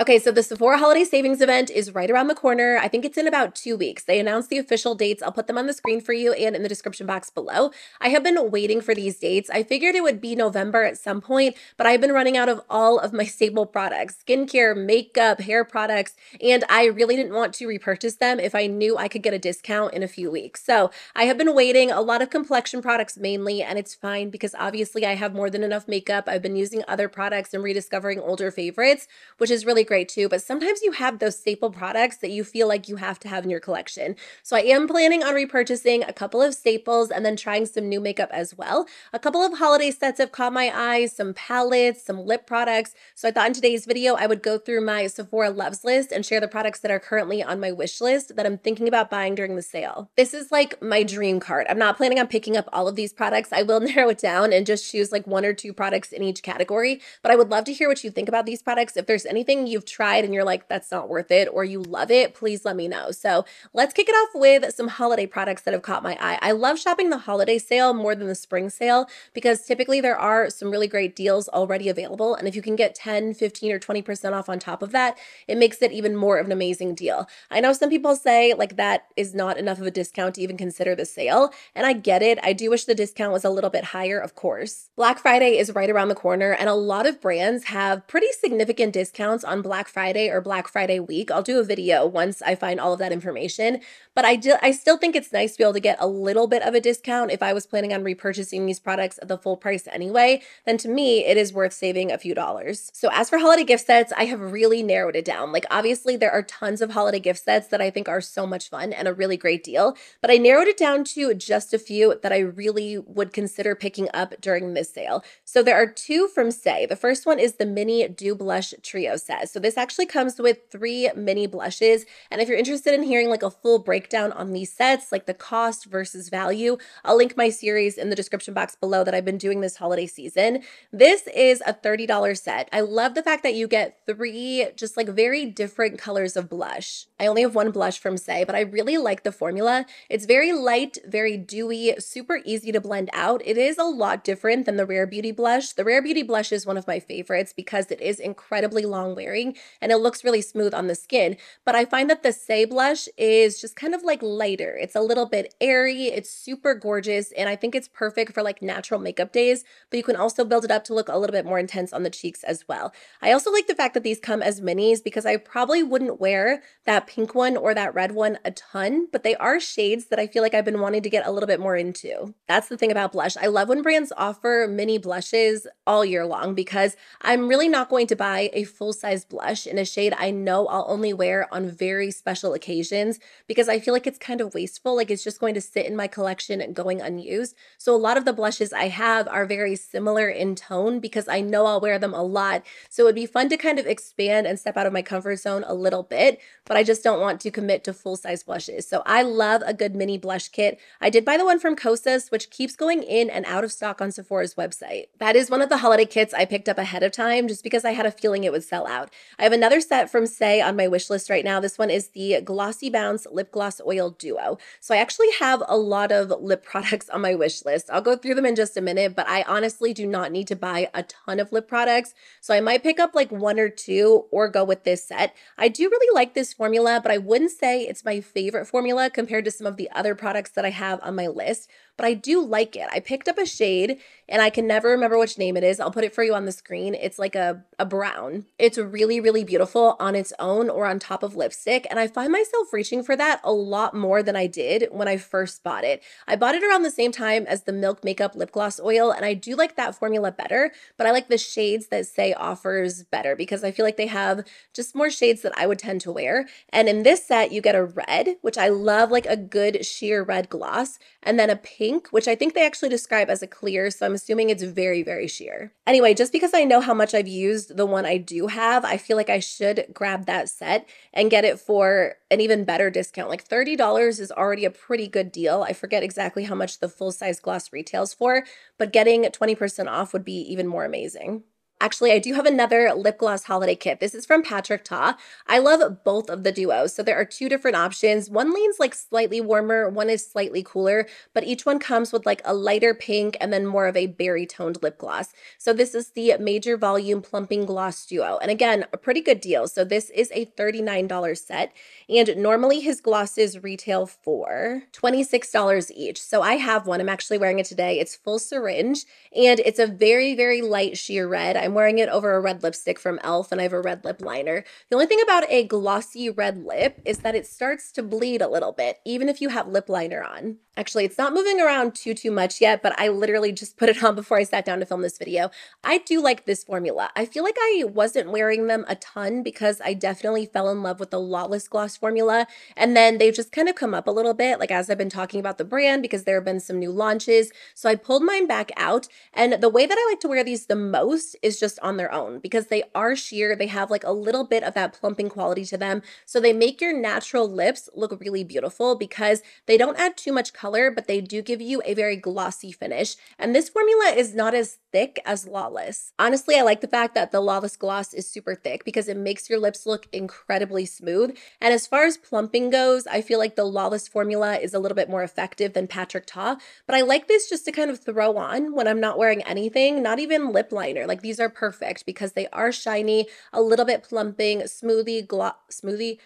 Okay, so the Sephora Holiday Savings event is right around the corner. I think it's in about 2 weeks. They announced the official dates. I'll put them on the screen for you and in the description box below. I have been waiting for these dates. I figured it would be November at some point, but I've been running out of all of my staple products, skincare, makeup, hair products, and I really didn't want to repurchase them if I knew I could get a discount in a few weeks. So I have been waiting, a lot of complexion products mainly, and it's fine because obviously I have more than enough makeup. I've been using other products and rediscovering older favorites, which is really great too. But sometimes you have those staple products that you feel like you have to have in your collection. So I am planning on repurchasing a couple of staples and then trying some new makeup as well. A couple of holiday sets have caught my eye, some palettes, some lip products. So I thought in today's video, I would go through my Sephora loves list and share the products that are currently on my wish list that I'm thinking about buying during the sale. This is like my dream cart. I'm not planning on picking up all of these products. I will narrow it down and just choose like 1 or 2 products in each category. But I would love to hear what you think about these products. If there's anything you've tried and you're like, that's not worth it, or you love it, please let me know. So let's kick it off with some holiday products that have caught my eye. I love shopping the holiday sale more than the spring sale because typically there are some really great deals already available. And if you can get 10, 15, or 20% off on top of that, it makes it even more of an amazing deal. I know some people say like that is not enough of a discount to even consider the sale. And I get it. I do wish the discount was a little bit higher, of course. Black Friday is right around the corner, and a lot of brands have pretty significant discounts on Black Friday or Black Friday week. I'll do a video once I find all of that information, but I still think it's nice to be able to get a little bit of a discount. If I was planning on repurchasing these products at the full price anyway, then to me, it is worth saving a few dollars. So as for holiday gift sets, I have really narrowed it down. Like obviously there are tons of holiday gift sets that I think are so much fun and a really great deal, but I narrowed it down to just a few that I really would consider picking up during this sale. So there are 2 from Saie. The first one is the Mini Dew Blush Trio set. So this actually comes with 3 mini blushes. And if you're interested in hearing like a full breakdown on these sets, like the cost versus value, I'll link my series in the description box below that I've been doing this holiday season. This is a $30 set. I love the fact that you get 3 just like very different colors of blush. I only have 1 blush from Saie, but I really like the formula. It's very light, very dewy, super easy to blend out. It is a lot different than the Rare Beauty blush. The Rare Beauty blush is one of my favorites because it is incredibly long wearing and it looks really smooth on the skin. But I find that the Saie blush is just kind of like lighter. It's a little bit airy. It's super gorgeous. And I think it's perfect for like natural makeup days, but you can also build it up to look a little bit more intense on the cheeks as well. I also like the fact that these come as minis because I probably wouldn't wear that pink one or that red one a ton, but they are shades that I feel like I've been wanting to get a little bit more into. That's the thing about blush. I love when brands offer mini blushes all year long because I'm really not going to buy a full-size blush in a shade I know I'll only wear on very special occasions because I feel like it's kind of wasteful. Like it's just going to sit in my collection going unused. So a lot of the blushes I have are very similar in tone because I know I'll wear them a lot. So it would be fun to kind of expand and step out of my comfort zone a little bit, but I just don't want to commit to full-size blushes. So I love a good mini blush kit. I did buy the one from Kosas, which keeps going in and out of stock on Sephora's website. That is one of the holiday kits I picked up ahead of time just because I had a feeling it would sell out. I have another set from Saie on my wish list right now. This one is the Glossy Bounce Lip Gloss Oil Duo. So I actually have a lot of lip products on my wish list. I'll go through them in just a minute, but I honestly do not need to buy a ton of lip products. So I might pick up like 1 or 2 or go with this set. I do really like this formula, but I wouldn't say it's my favorite formula compared to some of the other products that I have on my list, but I do like it. I picked up a shade and I can never remember which name it is. I'll put it for you on the screen. It's like a brown. It's really, really beautiful on its own or on top of lipstick. And I find myself reaching for that a lot more than I did when I first bought it. I bought it around the same time as the Milk Makeup Lip Gloss Oil, and I do like that formula better, but I like the shades that Saie offers better because I feel like they have just more shades that I would tend to wear. And in this set, you get a red, which I love, like a good sheer red gloss, and then a pink, which I think they actually describe as a clear, so I'm assuming it's very, very sheer. Anyway, just because I know how much I've used the one I do have, I feel like I should grab that set and get it for an even better discount. Like $30 is already a pretty good deal. I forget exactly how much the full-size gloss retails for, but getting 20% off would be even more amazing. Actually, I do have another lip gloss holiday kit. This is from Patrick Ta. I love both of the duos. So there are two different options. One leans like slightly warmer, one is slightly cooler, but each one comes with like a lighter pink and then more of a berry toned lip gloss. So this is the Major Volume Plumping Gloss Duo. And again, a pretty good deal. So this is a $39 set. And normally his glosses retail for $26 each. So I have one. I'm actually wearing it today. It's full syringe and it's a very, very light sheer red. I'm wearing it over a red lipstick from e.l.f. and I have a red lip liner. The only thing about a glossy red lip is that it starts to bleed a little bit, even if you have lip liner on. Actually, it's not moving around too much yet, but I literally just put it on before I sat down to film this video. I do like this formula. I feel like I wasn't wearing them a ton because I definitely fell in love with the Lawless Gloss formula. And then they've just kind of come up a little bit, like as I've been talking about the brand, because there have been some new launches. So I pulled mine back out. And the way that I like to wear these the most is just on their own because they are sheer. They have like a little bit of that plumping quality to them. So they make your natural lips look really beautiful because they don't add too much color, but they do give you a very glossy finish. And this formula is not as thick as Lawless. Honestly, I like the fact that the Lawless gloss is super thick because it makes your lips look incredibly smooth. And as far as plumping goes, I feel like the Lawless formula is a little bit more effective than Patrick Ta, but I like this just to kind of throw on when I'm not wearing anything, not even lip liner. Like these are perfect because they are shiny, a little bit plumping, smoothing, glossy.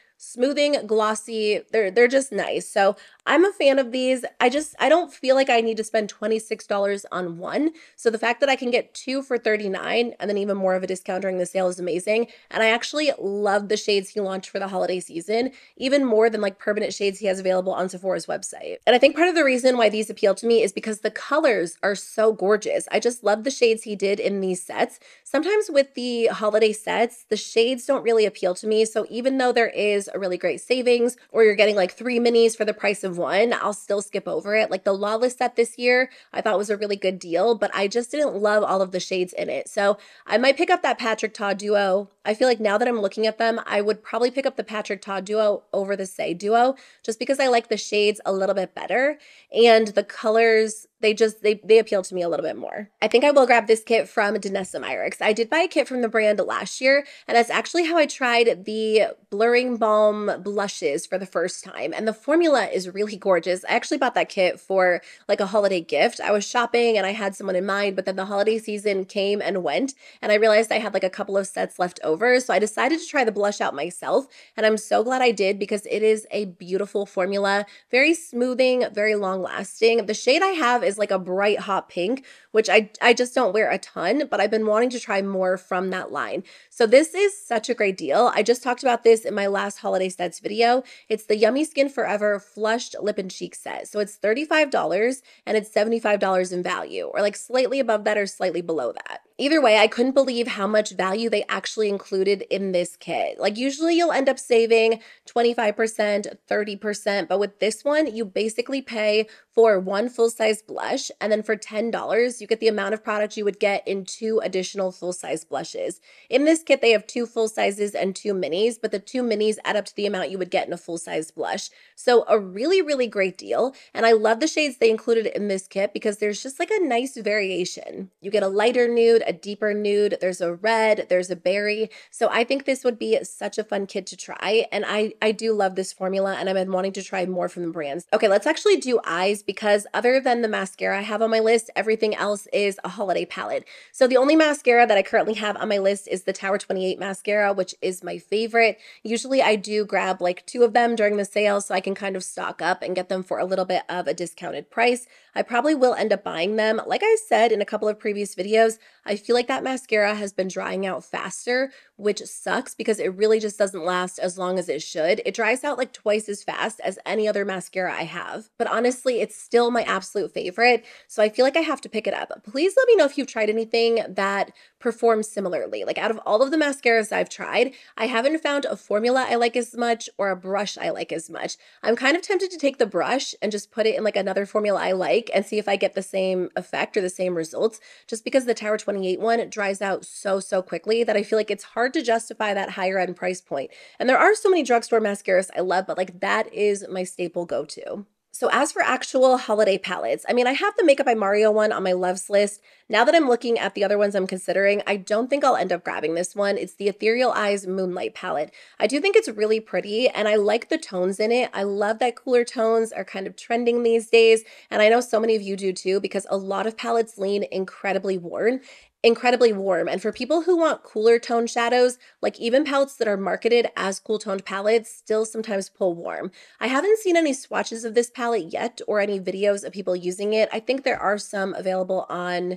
They're just nice. So I'm a fan of these. I don't feel like I need to spend $26 on one. So the fact that I can get two for $39 and then even more of a discount during the sale is amazing. And I actually love the shades he launched for the holiday season, even more than like permanent shades he has available on Sephora's website. And I think part of the reason why these appeal to me is because the colors are so gorgeous. I just love the shades he did in these sets. Sometimes with the holiday sets, the shades don't really appeal to me. So even though there is a really great savings or you're getting like 3 minis for the price of one, I'll still skip over it. Like the Lawless set this year, I thought was a really good deal, but I just didn't love all of the shades in it. So I might pick up that Patrick Ta duo. I feel like now that I'm looking at them, I would probably pick up the Patrick Ta duo over the Saie duo just because I like the shades a little bit better and the colors, they appeal to me a little bit more. I think I will grab this kit from Danessa Myricks. I did buy a kit from the brand last year, and that's actually how I tried the Blurring Balm blushes for the first time. And the formula is really gorgeous. I actually bought that kit for like a holiday gift. I was shopping and I had someone in mind, but then the holiday season came and went, and I realized I had like a couple of sets left over. So I decided to try the blush out myself, and I'm so glad I did because it is a beautiful formula, very smoothing, very long lasting. The shade I have is like a bright hot pink, which I just don't wear a ton, but I've been wanting to try more from that line. So this is such a great deal. I just talked about this in my last holiday sets video. It's the Yummy Skin Forever Flushed Lip and Cheek set. So it's $35 and it's $75 in value, or like slightly above that or slightly below that. Either way, I couldn't believe how much value they actually included in this kit. Like usually you'll end up saving 25%, 30%, but with this one, you basically pay for one full-size blush, and then for $10, you get the amount of product you would get in 2 additional full-size blushes. In this kit, they have 2 full sizes and 2 minis, but the 2 minis add up to the amount you would get in a full-size blush. So a really, really great deal, and I love the shades they included in this kit because there's just like a nice variation. You get a lighter nude, a deeper nude, there's a red, there's a berry. So I think this would be such a fun kit to try, and I do love this formula, and I've been wanting to try more from the brands. Okay, let's actually do eyes because other than the mascara I have on my list, everything else is a holiday palette. So the only mascara that I currently have on my list is the Tower 28 mascara, which is my favorite. Usually I do grab like 2 of them during the sale so I can kind of stock up and get them for a little bit of a discounted price. I probably will end up buying them. Like I said in a couple of previous videos, I feel like that mascara has been drying out faster, which sucks because it really just doesn't last as long as it should. It dries out like twice as fast as any other mascara I have. But honestly, it's still my absolute favorite, so I feel like I have to pick it up. Please let me know if you've tried anything that performs similarly. Like out of all of the mascaras I've tried, I haven't found a formula I like as much or a brush I like as much. I'm kind of tempted to take the brush and just put it in like another formula I like and see if I get the same effect or the same results, just because the Tower 28 one dries out so quickly that I feel like it's hard to justify that higher end price point. And there are so many drugstore mascaras I love, but like that is my staple go-to. So as for actual holiday palettes, I mean, I have the Makeup by Mario one on my loves list. Now that I'm looking at the other ones I'm considering, I don't think I'll end up grabbing this one. It's the Ethereal Eyes Moonlight palette. I do think it's really pretty and I like the tones in it. I love that cooler tones are kind of trending these days. And I know so many of you do too, because a lot of palettes lean incredibly warm. Incredibly warm. And for people who want cooler tone shadows, like even palettes that are marketed as cool toned palettes still sometimes pull warm. I haven't seen any swatches of this palette yet or any videos of people using it. I think there are some available on,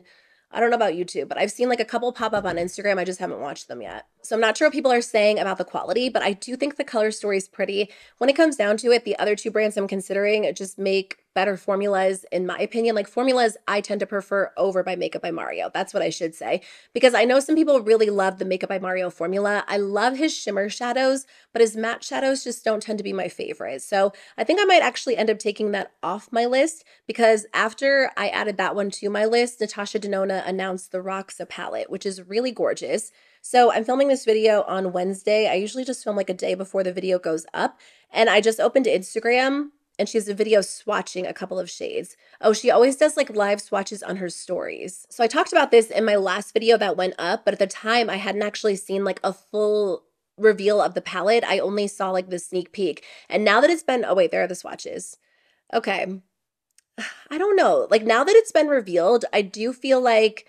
I don't know about YouTube, but I've seen like a couple pop up on Instagram. I just haven't watched them yet. So I'm not sure what people are saying about the quality, but I do think the color story is pretty. When it comes down to it, the other two brands I'm considering just make better formulas, in my opinion. Like formulas I tend to prefer over by Makeup by Mario. That's what I should say. Because I know some people really love the Makeup by Mario formula. I love his shimmer shadows, but his matte shadows just don't tend to be my favorite. So I think I might actually end up taking that off my list because after I added that one to my list, Natasha Denona announced the Roxa palette, which is really gorgeous. So I'm filming this video on Wednesday. I usually just film like a day before the video goes up. And I just opened Instagram and she has a video swatching a couple of shades. Oh, she always does like live swatches on her stories. So I talked about this in my last video that went up, but at the time I hadn't actually seen like a full reveal of the palette. I only saw like the sneak peek. And now that it's been, oh wait, there are the swatches. Okay. I don't know. Like now that it's been revealed, I do feel like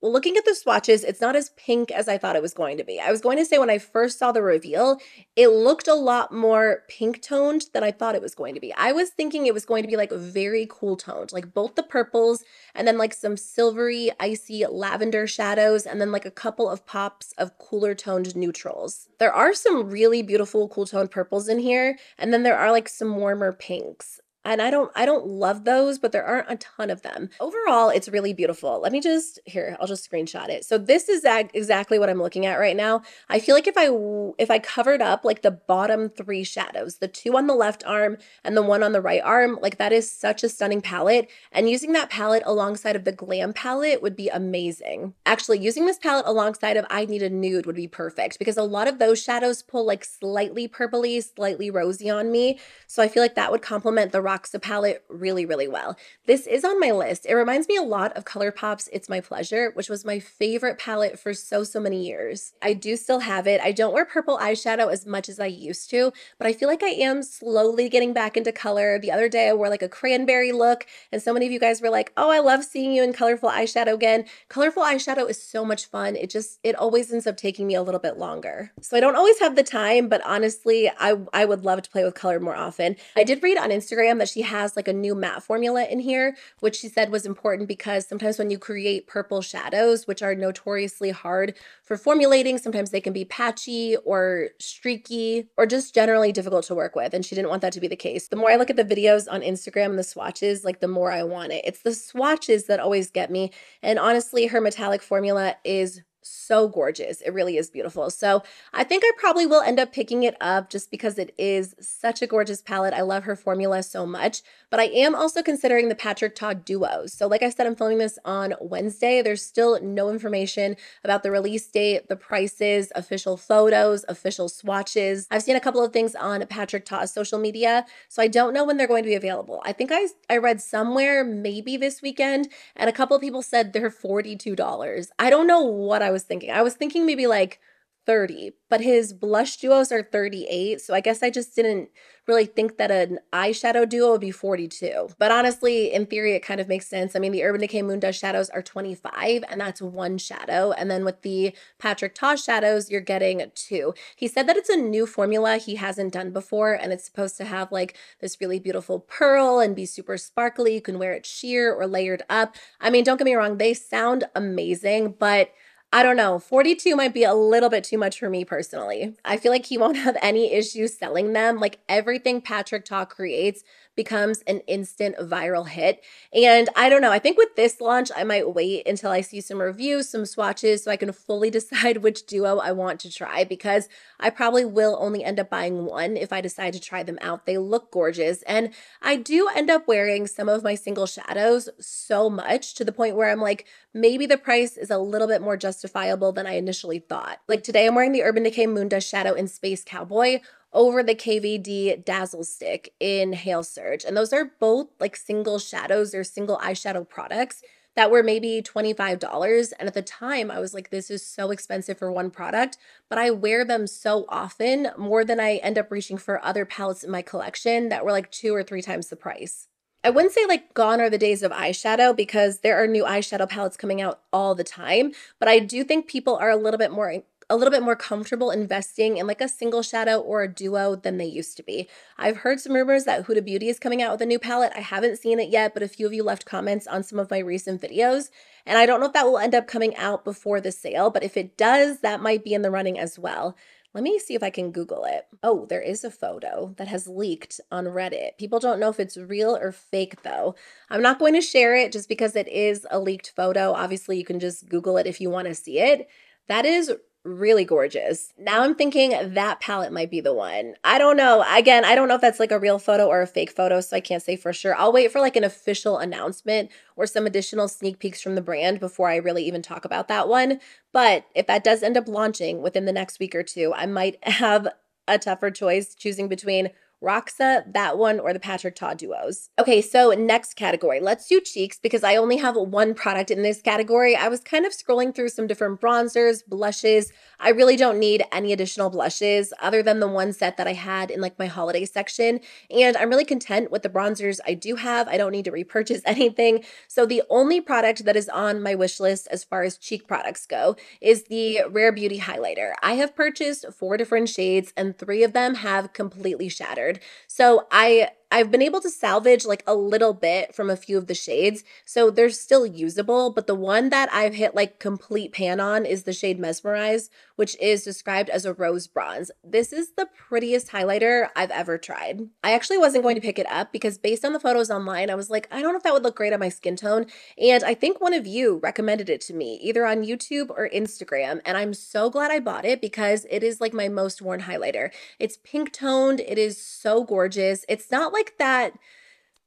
well, looking at the swatches, it's not as pink as I thought it was going to be. I was going to say when I first saw the reveal, it looked a lot more pink toned than I thought it was going to be. I was thinking it was going to be like very cool toned, like both the purples and then like some silvery, icy lavender shadows and then like a couple of pops of cooler toned neutrals. There are some really beautiful cool toned purples in here, and then there are like some warmer pinks. And I don't love those, but there aren't a ton of them. Overall, it's really beautiful. Let me just, here, I'll just screenshot it. So this is exactly what I'm looking at right now. I feel like if I covered up like the bottom three shadows, the two on the left arm and the one on the right arm, like that is such a stunning palette. And using that palette alongside of the Glam palette would be amazing. Actually, using this palette alongside of I Need a Nude would be perfect because a lot of those shadows pull like slightly purpley, slightly rosy on me. So I feel like that would complement the Roxa palette really, really well. This is on my list. It reminds me a lot of ColourPop's It's My Pleasure, which was my favorite palette for so many years. I do still have it. I don't wear purple eyeshadow as much as I used to, but I feel like I am slowly getting back into color. The other day I wore like a cranberry look and so many of you guys were like, oh, I love seeing you in colorful eyeshadow again. Colorful eyeshadow is so much fun. It always ends up taking me a little bit longer. So I don't always have the time, but honestly, I would love to play with color more often. I did read on Instagram that she has like a new matte formula in here, which she said was important because sometimes when you create purple shadows, which are notoriously hard for formulating, sometimes they can be patchy or streaky or just generally difficult to work with. And she didn't want that to be the case. The more I look at the videos on Instagram and the swatches, like the more I want it. It's the swatches that always get me. And honestly, her metallic formula is so gorgeous. It really is beautiful. So I think I probably will end up picking it up just because it is such a gorgeous palette. I love her formula so much, but I am also considering the Patrick Ta duos. So like I said, I'm filming this on Wednesday. There's still no information about the release date, the prices, official photos, official swatches. I've seen a couple of things on Patrick Ta's social media, so I don't know when they're going to be available. I think I read somewhere maybe this weekend, and a couple of people said they're $42. I don't know what I was thinking. I was thinking maybe like 30, but his blush duos are 38. So I guess I just didn't really think that an eyeshadow duo would be 42. But honestly, in theory, it kind of makes sense. I mean, the Urban Decay Moon Dust shadows are 25, and that's one shadow. And then with the Patrick Ta shadows, you're getting two. He said that it's a new formula he hasn't done before, and it's supposed to have like this really beautiful pearl and be super sparkly. You can wear it sheer or layered up. I mean, don't get me wrong, they sound amazing, but I don't know, 42 might be a little bit too much for me personally. I feel like he won't have any issues selling them. Like everything Patrick Ta creates becomes an instant viral hit. And I don't know, I think with this launch, I might wait until I see some reviews, some swatches, so I can fully decide which duo I want to try because I probably will only end up buying one if I decide to try them out. They look gorgeous. And I do end up wearing some of my single shadows so much to the point where I'm like, maybe the price is a little bit more justifiable than I initially thought. Like today I'm wearing the Urban Decay Moon Dust Shadow in Space Cowboy. over the KVD Dazzle Stick in Hail Surge. And those are both like single shadows or single eyeshadow products that were maybe $25. And at the time, I was like, this is so expensive for one product, but I wear them so often, more than I end up reaching for other palettes in my collection that were like 2 or 3 times the price. I wouldn't say like gone are the days of eyeshadow because there are new eyeshadow palettes coming out all the time, but I do think people are a little bit more comfortable investing in like a single shadow or a duo than they used to be. I've heard some rumors that Huda Beauty is coming out with a new palette. I haven't seen it yet, but a few of you left comments on some of my recent videos, and I don't know if that will end up coming out before the sale, but if it does, that might be in the running as well. Let me see if I can Google it. Oh, there is a photo that has leaked on Reddit. People don't know if it's real or fake though. I'm not going to share it just because it is a leaked photo. Obviously, you can just Google it if you want to see it. That is really gorgeous. Now I'm thinking that palette might be the one. I don't know. Again, I don't know if that's like a real photo or a fake photo, so I can't say for sure. I'll wait for like an official announcement or some additional sneak peeks from the brand before I really even talk about that one. But if that does end up launching within the next week or two, I might have a tougher choice choosing between Roxa, that one, or the Patrick Ta duos. Okay, so next category. Let's do cheeks because I only have one product in this category. I was kind of scrolling through some different bronzers, blushes. I really don't need any additional blushes other than the one set that I had in like my holiday section. And I'm really content with the bronzers I do have. I don't need to repurchase anything. So the only product that is on my wish list as far as cheek products go is the Rare Beauty highlighter. I have purchased 4 different shades and 3 of them have completely shattered. So I've been able to salvage like a little bit from a few of the shades, so they're still usable, but the one that I've hit like complete pan on is the shade Mesmerize, which is described as a rose bronze. This is the prettiest highlighter I've ever tried. I actually wasn't going to pick it up because based on the photos online, I was like, I don't know if that would look great on my skin tone, and I think one of you recommended it to me either on YouTube or Instagram, and I'm so glad I bought it because it is like my most worn highlighter. It's pink toned, it is so gorgeous. It's not like that,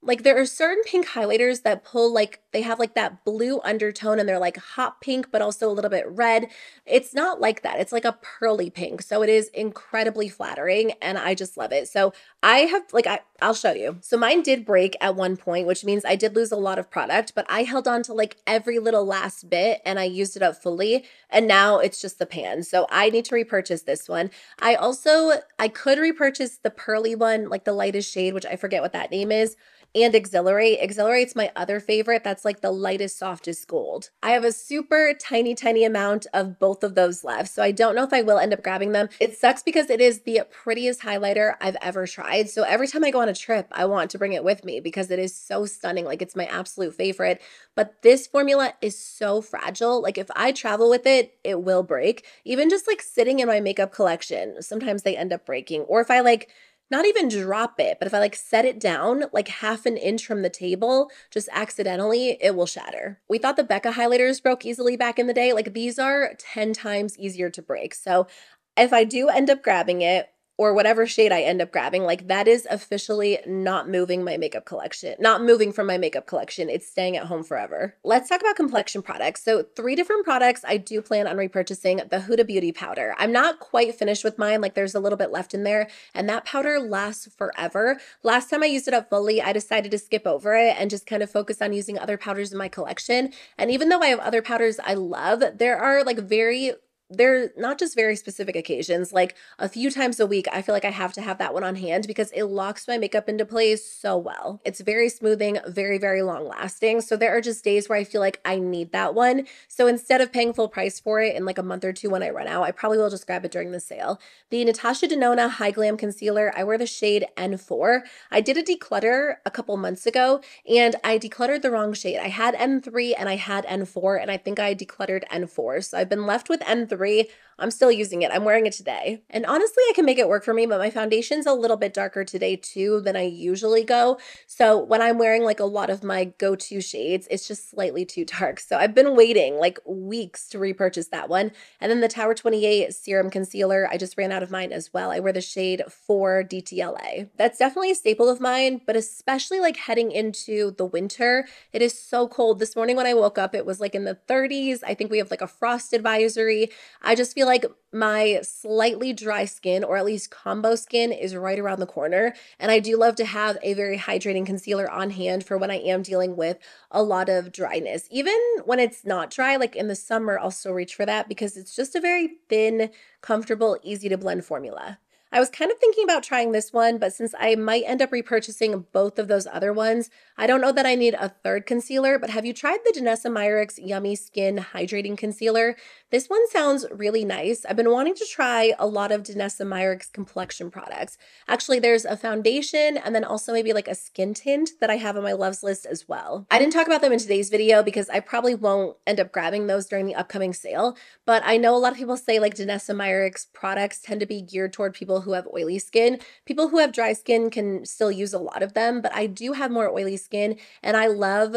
like there are certain pink highlighters that pull like they have like that blue undertone and they're like hot pink but also a little bit red. It's not like that. It's like a pearly pink. So it is incredibly flattering and I just love it. So I have like I'll show you. So mine did break at one point, which means I did lose a lot of product, but I held on to like every little last bit and I used it up fully and now it's just the pan. So I need to repurchase this one. I could repurchase the pearly one, like the lightest shade, which I forget what that name is, and Exhilarate. Exhilarate's my other favorite. That's like the lightest, softest gold. I have a super tiny, tiny amount of both of those left, so I don't know if I will end up grabbing them. It sucks because it is the prettiest highlighter I've ever tried, so every time I go on a trip, I want to bring it with me because it is so stunning. Like, it's my absolute favorite, but this formula is so fragile. Like, if I travel with it, it will break. Even just like sitting in my makeup collection, sometimes they end up breaking. Or if I like not even drop it, but if I like set it down like half an inch from the table, just accidentally, it will shatter. We thought the Becca highlighters broke easily back in the day. Like, these are 10 times easier to break. So if I do end up grabbing it, or whatever shade I end up grabbing, like that is officially not moving my makeup collection, not moving from my makeup collection. It's staying at home forever. Let's talk about complexion products. So 3 different products I do plan on repurchasing. The Huda Beauty powder. I'm not quite finished with mine. Like, there's a little bit left in there and that powder lasts forever. Last time I used it up fully, I decided to skip over it and just kind of focus on using other powders in my collection. And even though I have other powders I love, they're not just very specific occasions, like a few times a week, I feel like I have to have that one on hand because it locks my makeup into place so well. It's very smoothing, very, very long lasting. So there are just days where I feel like I need that one. So instead of paying full price for it in like a month or two when I run out, I probably will just grab it during the sale. The Natasha Denona High Glam Concealer, I wear the shade N4. I did a declutter a couple months ago and I decluttered the wrong shade. I had N3 and I had N4 and I think I decluttered N4. So I've been left with N3. I'm still using it. I'm wearing it today. And honestly, I can make it work for me, but my foundation's a little bit darker today too than I usually go. So when I'm wearing like a lot of my go-to shades, it's just slightly too dark. So I've been waiting like weeks to repurchase that one. And then the Tower 28 Serum Concealer, I just ran out of mine as well. I wear the shade 4 DTLA. That's definitely a staple of mine, but especially like heading into the winter, it is so cold. This morning when I woke up, it was like in the 30s. I think we have like a frost advisory. I just feel like my slightly dry skin, or at least combo skin, is right around the corner. And I do love to have a very hydrating concealer on hand for when I am dealing with a lot of dryness. Even when it's not dry, like in the summer, I'll still reach for that because it's just a very thin, comfortable, easy to blend formula. I was kind of thinking about trying this one, but since I might end up repurchasing both of those other ones, I don't know that I need a third concealer. But have you tried the Danessa Myricks Yummy Skin Hydrating Concealer? This one sounds really nice. I've been wanting to try a lot of Danessa Myricks complexion products. Actually, there's a foundation and then also maybe like a skin tint that I have on my loves list as well. I didn't talk about them in today's video because I probably won't end up grabbing those during the upcoming sale, but I know a lot of people say like Danessa Myricks products tend to be geared toward people who have oily skin. People who have dry skin can still use a lot of them, but I do have more oily skin and I love.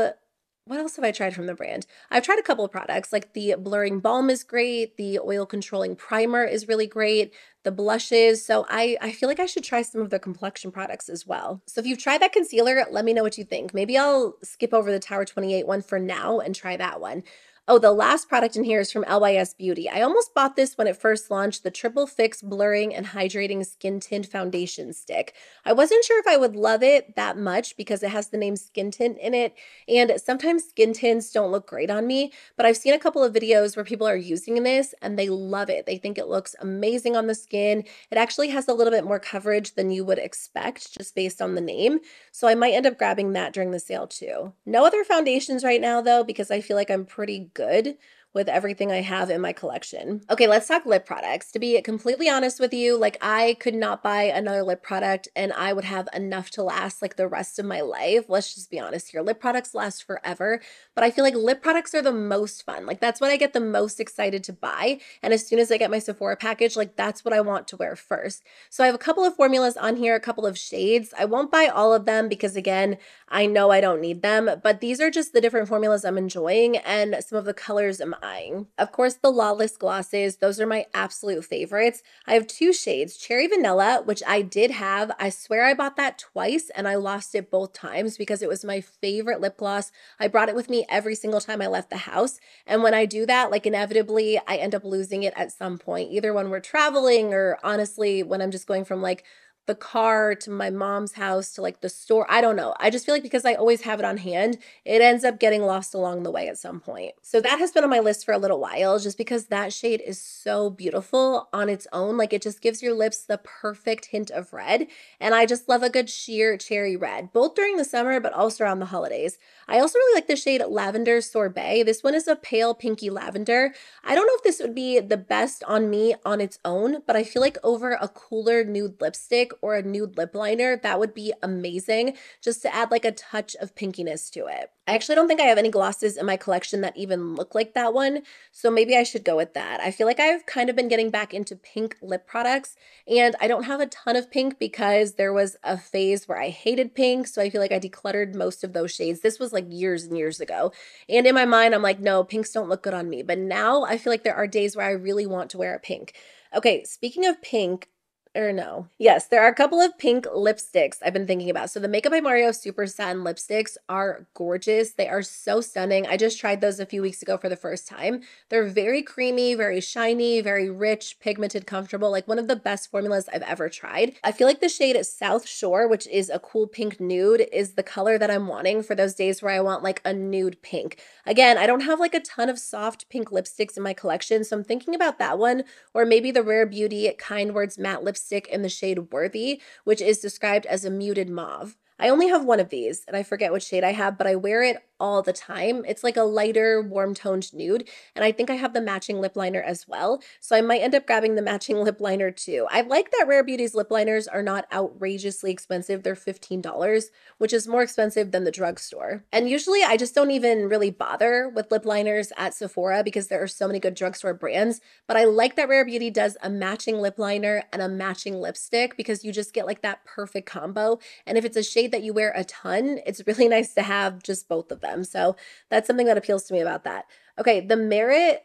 What else have I tried from the brand? I've tried a couple of products, like the blurring balm is great, the oil controlling primer is really great, the blushes. So I feel like I should try some of the complexion products as well. So if you've tried that concealer, let me know what you think. Maybe I'll skip over the Tower 28 one for now and try that one. Oh, the last product in here is from LYS Beauty. I almost bought this when it first launched, the Triple Fix Blurring and Hydrating Skin Tint Foundation Stick. I wasn't sure if I would love it that much because it has the name skin tint in it, and sometimes skin tints don't look great on me, but I've seen a couple of videos where people are using this and they love it. They think it looks amazing on the skin. It actually has a little bit more coverage than you would expect just based on the name, so I might end up grabbing that during the sale too. No other foundations right now though, because I feel like I'm pretty good with everything I have in my collection. Okay, let's talk lip products. To be completely honest with you, like I could not buy another lip product and I would have enough to last like the rest of my life. Let's just be honest here. Lip products last forever, but I feel like lip products are the most fun. Like that's what I get the most excited to buy. And as soon as I get my Sephora package, like that's what I want to wear first. So I have a couple of formulas on here, a couple of shades. I won't buy all of them because again, I know I don't need them, but these are just the different formulas I'm enjoying and some of the colors I'm eyeing. Of course, the Lawless glosses, those are my absolute favorites. I have two shades, Cherry Vanilla, which I did have. I swear I bought that twice and I lost it both times because it was my favorite lip gloss. I brought it with me every single time I left the house. And when I do that, like inevitably, I end up losing it at some point, either when we're traveling or honestly, when I'm just going from like the car to my mom's house to like the store. I don't know. I just feel like because I always have it on hand, it ends up getting lost along the way at some point. So that has been on my list for a little while just because that shade is so beautiful on its own. Like it just gives your lips the perfect hint of red. And I just love a good sheer cherry red, both during the summer, but also around the holidays. I also really like the shade Lavender Sorbet. This one is a pale pinky lavender. I don't know if this would be the best on me on its own, but I feel like over a cooler nude lipstick or a nude lip liner, that would be amazing just to add like a touch of pinkiness to it. I actually don't think I have any glosses in my collection that even look like that one, so maybe I should go with that. I feel like I've kind of been getting back into pink lip products, and I don't have a ton of pink because there was a phase where I hated pink, so I feel like I decluttered most of those shades. This was like years and years ago, and in my mind, I'm like, no, pinks don't look good on me, but now I feel like there are days where I really want to wear a pink. Okay, speaking of pink, or no. Yes, there are a couple of pink lipsticks I've been thinking about. So the Makeup by Mario Super Satin lipsticks are gorgeous. They are so stunning. I just tried those a few weeks ago for the first time. They're very creamy, very shiny, very rich, pigmented, comfortable, like one of the best formulas I've ever tried. I feel like the shade South Shore, which is a cool pink nude, is the color that I'm wanting for those days where I want like a nude pink. Again, I don't have like a ton of soft pink lipsticks in my collection, so I'm thinking about that one, or maybe the Rare Beauty Kind Words matte lipstick in the shade Worthy, which is described as a muted mauve. I only have one of these, and I forget which shade I have, but I wear it all the time. It's like a lighter, warm-toned nude, and I think I have the matching lip liner as well, so I might end up grabbing the matching lip liner too. I like that Rare Beauty's lip liners are not outrageously expensive. They're $15, which is more expensive than the drugstore. And usually I just don't even really bother with lip liners at Sephora because there are so many good drugstore brands, but I like that Rare Beauty does a matching lip liner and a matching lipstick because you just get like that perfect combo, and if it's a shade that you wear a ton, it's really nice to have just both of them. So that's something that appeals to me about that. Okay, the Merit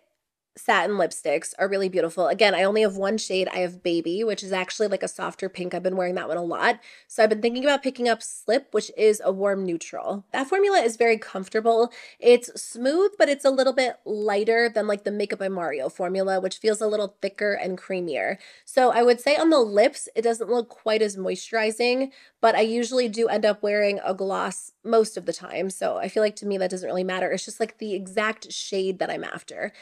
satin lipsticks are really beautiful. Again, I only have one shade. I have Baby, which is actually like a softer pink. I've been wearing that one a lot. So I've been thinking about picking up Slip, which is a warm neutral. That formula is very comfortable. It's smooth, but it's a little bit lighter than like the Makeup by Mario formula, which feels a little thicker and creamier. So I would say on the lips, it doesn't look quite as moisturizing, but I usually do end up wearing a gloss most of the time. So I feel like to me that doesn't really matter. It's just like the exact shade that I'm after.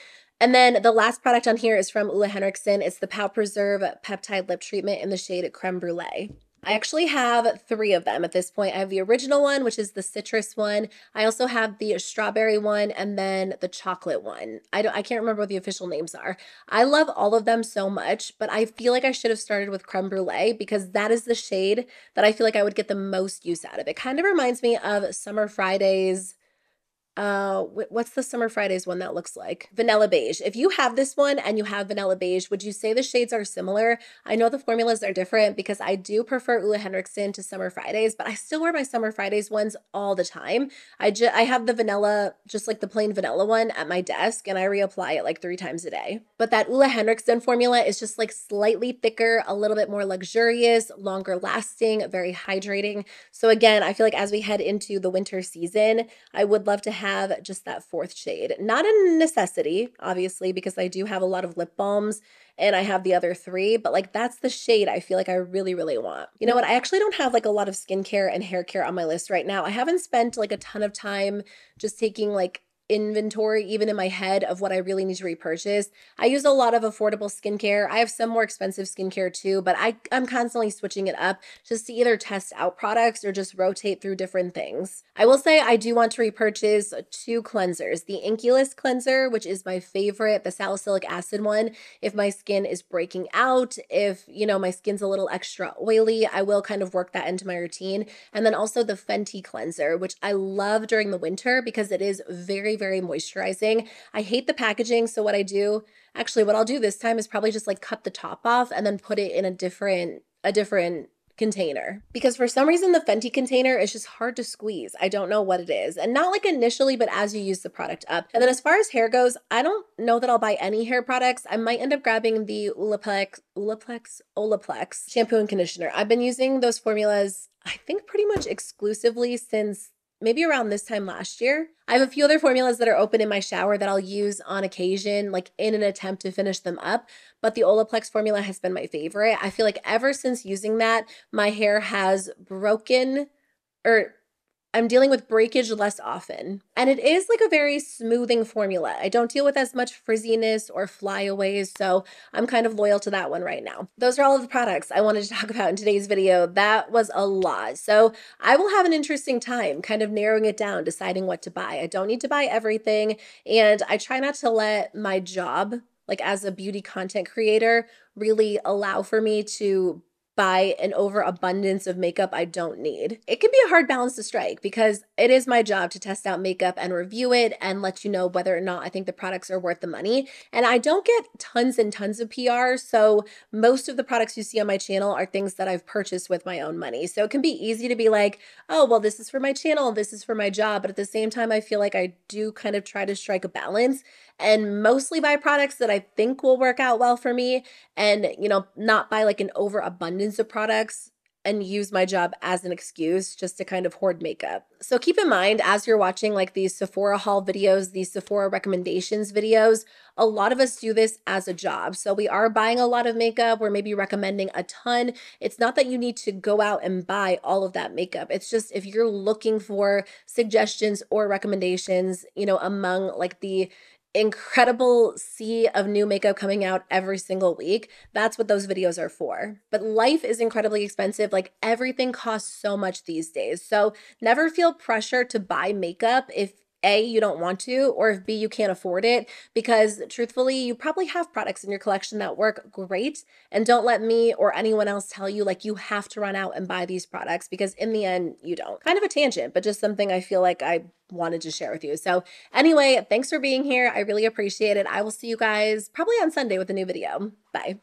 And then the last product on here is from Ole Henriksen. It's the Pout Preserve Peptide Lip Treatment in the shade Creme Brulee. I actually have 3 of them at this point. I have the original one, which is the citrus one. I also have the strawberry one and then the chocolate one. I can't remember what the official names are. I love all of them so much, but I feel like I should have started with Creme Brulee because that is the shade that I feel like I would get the most use out of. It kind of reminds me of Summer Fridays. What's the Summer Fridays one that looks like? Vanilla Beige. If you have this one and you have Vanilla Beige, would you say the shades are similar? I know the formulas are different because I do prefer Ole Henriksen to Summer Fridays, but I still wear my Summer Fridays ones all the time. I have the vanilla, just like the plain vanilla one at my desk, and I reapply it like 3 times a day. But that Ole Henriksen formula is just like slightly thicker, a little bit more luxurious, longer lasting, very hydrating. So again, I feel like as we head into the winter season, I would love to have just that 4th shade. Not a necessity, obviously, because I do have a lot of lip balms and I have the other 3, but like that's the shade I feel like I really, really want. You know what? I actually don't have like a lot of skincare and hair care on my list right now. I haven't spent like a ton of time just taking like inventory even in my head of what I really need to repurchase. I use a lot of affordable skincare. I have some more expensive skincare too, but I'm constantly switching it up just to either test out products or just rotate through different things. I will say I do want to repurchase 2 cleansers. The Inculus cleanser, which is my favorite, the salicylic acid one. If my skin is breaking out, if, you know, my skin's a little extra oily, I will kind of work that into my routine. And then also the Fenty cleanser, which I love during the winter because it is very, very moisturizing. I hate the packaging, so what I'll do this time is probably just like cut the top off and then put it in a different container, because for some reason the Fenty container is just hard to squeeze. I don't know what it is, and not like initially, but as you use the product up. And then as far as hair goes, I don't know that I'll buy any hair products. I might end up grabbing the Olaplex shampoo and conditioner. I've been using those formulas, I think, pretty much exclusively since maybe around this time last year. I have a few other formulas that are open in my shower that I'll use on occasion, like in an attempt to finish them up. But the Olaplex formula has been my favorite. I feel like ever since using that, my hair has broken, or I'm dealing with breakage less often. And it is like a very smoothing formula. I don't deal with as much frizziness or flyaways, so I'm kind of loyal to that one right now. Those are all of the products I wanted to talk about in today's video. That was a lot. So I will have an interesting time kind of narrowing it down, deciding what to buy. I don't need to buy everything, and I try not to let my job, like as a beauty content creator, really allow for me to buy an overabundance of makeup I don't need. It can be a hard balance to strike because it is my job to test out makeup and review it and let you know whether or not I think the products are worth the money. And I don't get tons and tons of PR, so most of the products you see on my channel are things that I've purchased with my own money. So it can be easy to be like, oh, well, this is for my channel, this is for my job. But at the same time, I feel like I do kind of try to strike a balance and mostly buy products that I think will work out well for me, and, you know, not buy like an overabundance of products and use my job as an excuse just to kind of hoard makeup. So keep in mind, as you're watching like these Sephora haul videos, these Sephora recommendations videos, a lot of us do this as a job. So we are buying a lot of makeup. We're maybe recommending a ton. It's not that you need to go out and buy all of that makeup. It's just if you're looking for suggestions or recommendations, you know, among like the incredible sea of new makeup coming out every single week, that's what those videos are for. But life is incredibly expensive. Like everything costs so much these days. So never feel pressure to buy makeup if A, you don't want to, or if B, you can't afford it, because truthfully, you probably have products in your collection that work great. And don't let me or anyone else tell you like you have to run out and buy these products, because in the end, you don't. Kind of a tangent, but just something I feel like I wanted to share with you. So anyway, thanks for being here. I really appreciate it. I will see you guys probably on Sunday with a new video. Bye.